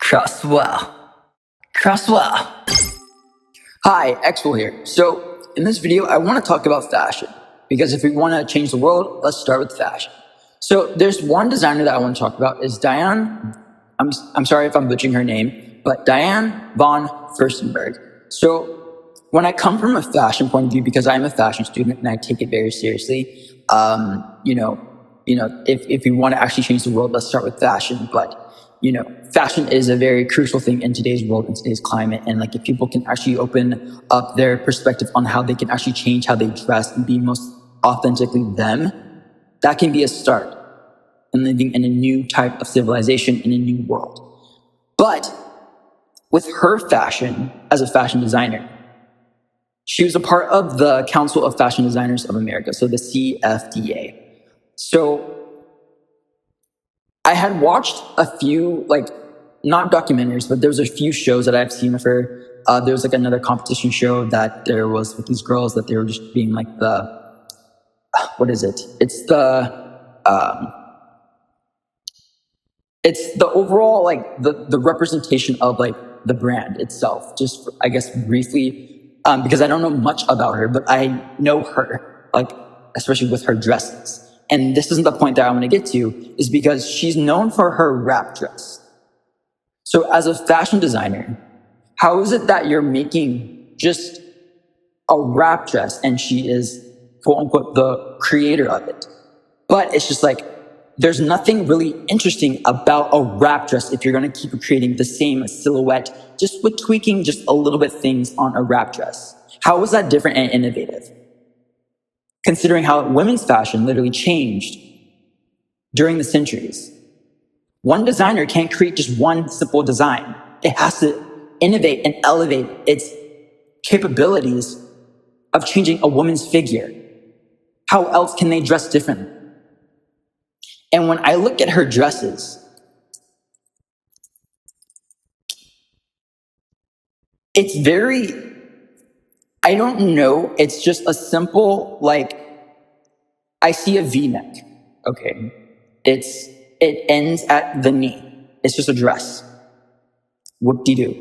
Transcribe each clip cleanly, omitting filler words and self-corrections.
Crosswell. Crosswell. Hi, Exwell here. So, in this video, I want to talk about fashion. Because if we want to change the world, let's start with fashion. So, there's one designer that I want to talk about is Diane. I'm sorry if I'm butchering her name, but Diane von Furstenberg. So, when I come from a fashion point of view, because I'm a fashion student and I take it very seriously, if we want to actually change the world, let's start with fashion. But fashion is a very crucial thing in today's world, in today's climate. And like, if people can actually open up their perspective on how they can actually change how they dress and be most authentically them, that can be a start in living in a new type of civilization in a new world. But with her fashion as a fashion designer, she was a part of the Council of Fashion Designers of America, so the CFDA. So I had watched a few, not documentaries, but there was a few shows that I've seen of her. There was another competition show that there was with these girls that they were just being what is it? It's the overall, the representation of the brand itself. Just, I guess, briefly, because I don't know much about her, but I know her, especially with her dresses. And this isn't the point that I want to get to, is because she's known for her wrap dress. So as a fashion designer, how is it that you're making just a wrap dress and she is, quote unquote, the creator of it? But it's just there's nothing really interesting about a wrap dress if you're going to keep creating the same silhouette, just with tweaking just a little bit things on a wrap dress. How is that different and innovative? Considering how women's fashion literally changed during the centuries. One designer can't create just one simple design. It has to innovate and elevate its capabilities of changing a woman's figure. How else can they dress differently? And when I look at her dresses, it's very, I don't know, it's just a simple, I see a V-neck, okay? It ends at the knee. It's just a dress. Whoop-de-doo.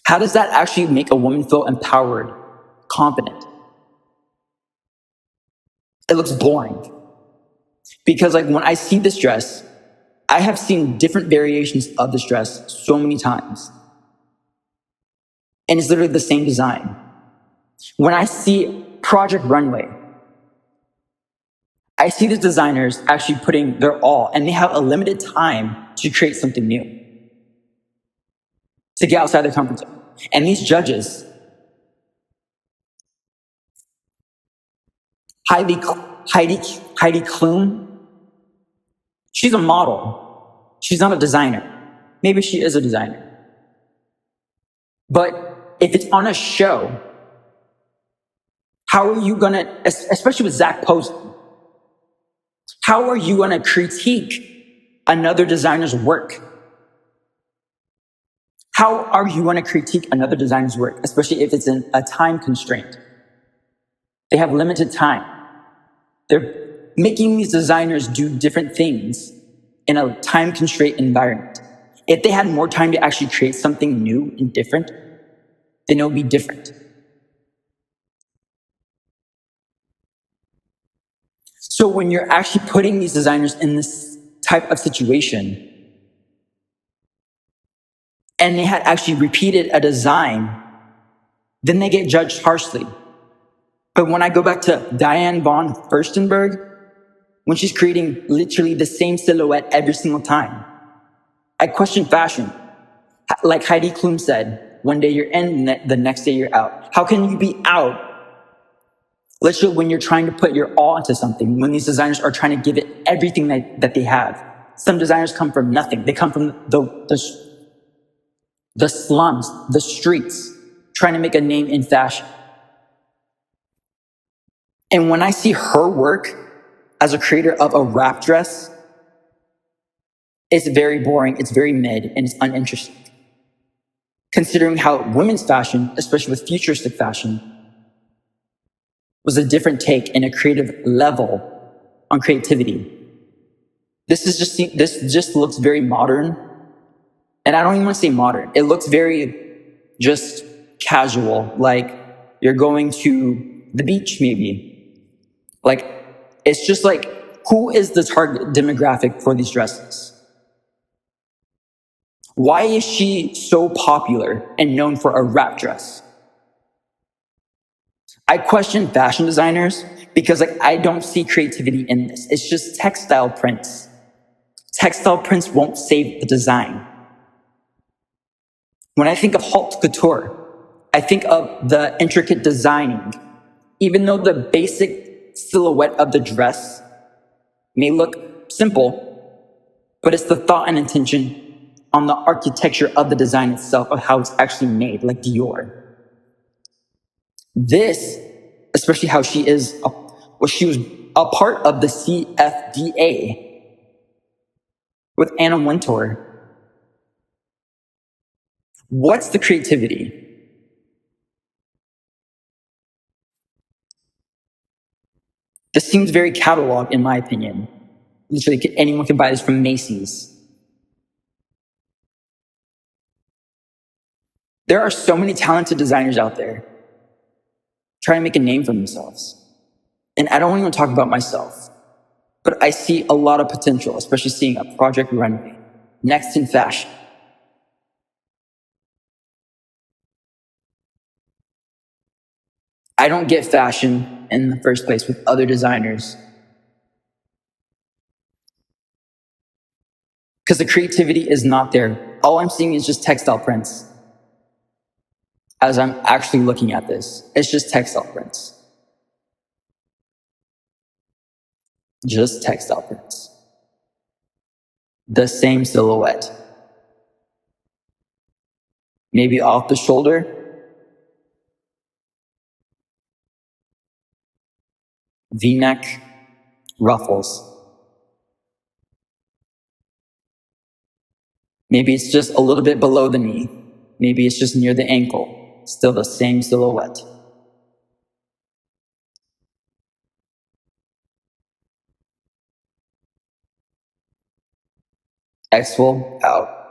How does that actually make a woman feel empowered, confident? It looks boring. Because when I see this dress, I have seen different variations of this dress so many times. And it's literally the same design. When I see Project Runway, I see the designers actually putting their all, and they have a limited time to create something new, to get outside their comfort zone. And these judges, Heidi Klum, she's a model. She's not a designer. Maybe she is a designer. But if it's on a show, how are you gonna, especially with Zac Posen, how are you gonna critique another designer's work? How are you gonna critique another designer's work, especially if it's in a time constraint? They have limited time. They're making these designers do different things in a time constraint environment. If they had more time to actually create something new and different, then it would be different. So when you're actually putting these designers in this type of situation, and they had actually repeated a design, then they get judged harshly. But when I go back to Diane von Furstenberg, when she's creating literally the same silhouette every single time, I question fashion. Like Heidi Klum said, one day you're in, the next day you're out. How can you be out, literally, when you're trying to put your all into something, when these designers are trying to give it everything that they have? Some designers come from nothing. They come from the slums, the streets, trying to make a name in fashion. And when I see her work as a creator of a wrap dress, it's very boring, it's very mid, and it's uninteresting. Considering how women's fashion, especially with futuristic fashion, was a different take and a creative level on creativity. This just looks very modern, And I don't even want to say modern. It looks very just casual, like you're going to the beach, maybe. Like, it's just like, who is the target demographic for these dresses? Why is she so popular and known for a wrap dress? I question fashion designers because like I don't see creativity in this. It's just textile prints. Textile prints won't save the design. When I think of haute couture, I think of the intricate designing. Even though the basic silhouette of the dress may look simple, but it's the thought and intention on the architecture of the design itself, of how it's actually made, like Dior. This, especially how she she was a part of the CFDA with Anna Wintour. What's the creativity? This seems very catalog, in my opinion. Literally, anyone can buy this from Macy's. There are so many talented designers out there trying to make a name for themselves. And I don't even talk about myself, but I see a lot of potential, especially seeing a Project Runway, Next in Fashion. I don't get fashion in the first place with other designers because the creativity is not there. All I'm seeing is just textile prints as I'm actually looking at this. It's just textile prints. Just textile prints. The same silhouette. Maybe off the shoulder. V-neck, ruffles. Maybe it's just a little bit below the knee. Maybe it's just near the ankle. Still the same silhouette. Exfil out.